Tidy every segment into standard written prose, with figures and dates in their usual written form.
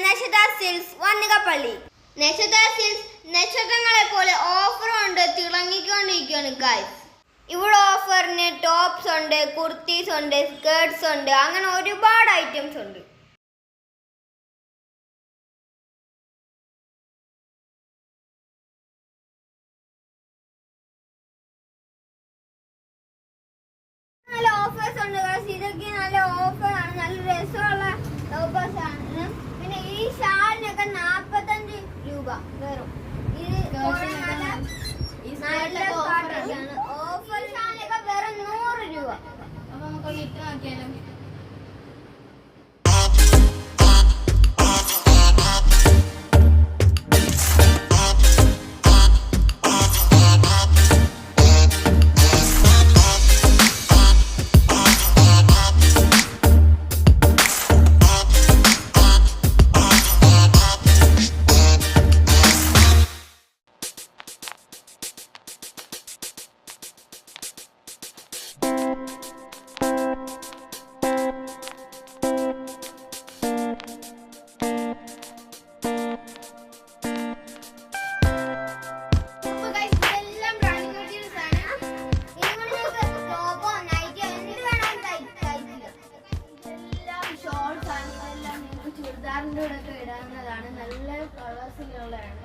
നക്ഷത്ര സിൽക്സ് വന്നികപ്പള്ളി. നക്ഷത്ര സിൽക്സ് നക്ഷത്രങ്ങളെ പോലെ ഓഫർ ഉണ്ട് തിളങ്ങിക്കൊണ്ടിരിക്കുകയാണ് ഗൈസ്. ഇവിടെ ഓഫറിന് ടോപ്സ് ഉണ്ട്, കുർത്തീസ് ഉണ്ട്, സ്കേർട്സ് ഉണ്ട്, അങ്ങനെ ഒരുപാട് ഐറ്റംസ് ഉണ്ട്. നല്ല ഓഫേഴ്സ് ഉണ്ട് ഗൈസ്. ഇതൊക്കെ നല്ല ഓഫറാണ്, നല്ല രസമുള്ള ഓഫേഴ്സ് ആണ്. പിന്നെ ഈ ഷാളിനൊക്കെ 45 രൂപ വെറും. ഇത് നല്ല ഓഫർ ഷാളിനൊക്കെ വെറും 100 രൂപ. അപ്പൊ നമുക്ക് ഇട്ട് നോക്കിയാലോ. ചുരിദാറിൻ്റെ കൂടെ ഒക്കെ ഇടാവുന്നതാണ്. നല്ല കളേഴ്സിലുള്ളതാണ്.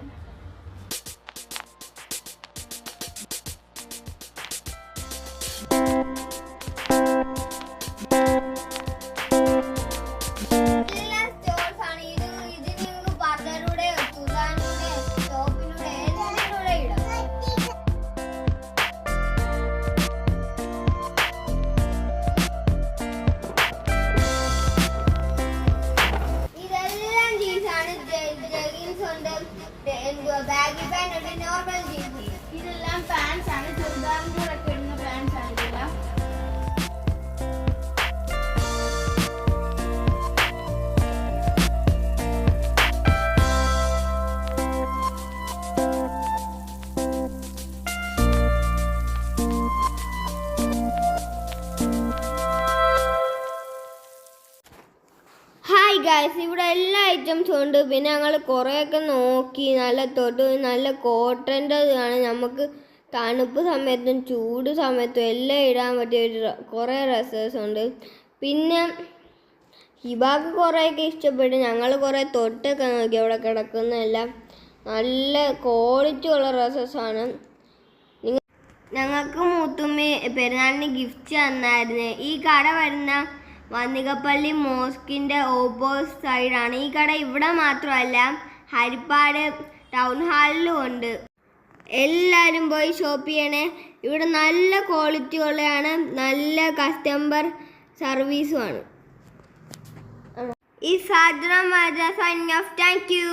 ബാഗി പാന്റ് ഉണ്ട്, നോർമൽ ജീൻസ്. ഇതെല്ലാം പാൻസ് ആണ്, ചുരിദാറിൻ്റെ കൂടെ ഒക്കെ ഇടുന്ന പാൻസ് ആണ് ഇതെല്ലാം. ഹായ് ഗൈസ്, ഇവിടെ എല്ലാ ഐറ്റംസും ഉണ്ട്. പിന്നെ ഞങ്ങൾ കുറേയൊക്കെ നോക്കി, നല്ല കോട്ടൻ്റെ ആണ്. നമുക്ക് തണുപ്പ് സമയത്തും ചൂട് സമയത്തും എല്ലാം ഇടാൻ പറ്റിയ കുറേ ഡ്രസ്സസ് ഉണ്ട്. പിന്നെ ഹിബാക്ക് കുറേയൊക്കെ ഇഷ്ടപ്പെട്ടു. ഞങ്ങൾ കുറേ തൊട്ടൊക്കെ നോക്കി. അവിടെ കിടക്കുന്നതെല്ലാം നല്ല ക്വാളിറ്റി ഉള്ള ഡ്രസ്സസാണ്. ഞങ്ങൾക്ക് മൂത്തുമ്മി പെരുന്നാളിന് ഗിഫ്റ്റ് തന്നായിരുന്നു. ഈ കട വരുന്ന വന്നികപ്പള്ളി മോസ്കിൻ്റെ ഓപ്പോസിറ്റ് സൈഡാണ്. ഈ കട ഇവിടെ മാത്രമല്ല, ഹരിപ്പാട് ടൗൺ ഹാളിലും ഉണ്ട്. എല്ലാവരും പോയി ഷോപ്പ് ചെയ്യണേ. ഇവിടെ നല്ല ക്വാളിറ്റി ഉള്ളതാണ്, നല്ല കസ്റ്റമർ സർവീസുമാണ്. ഈ സാധനം സൈനിങ് ഓഫ്. Thank you.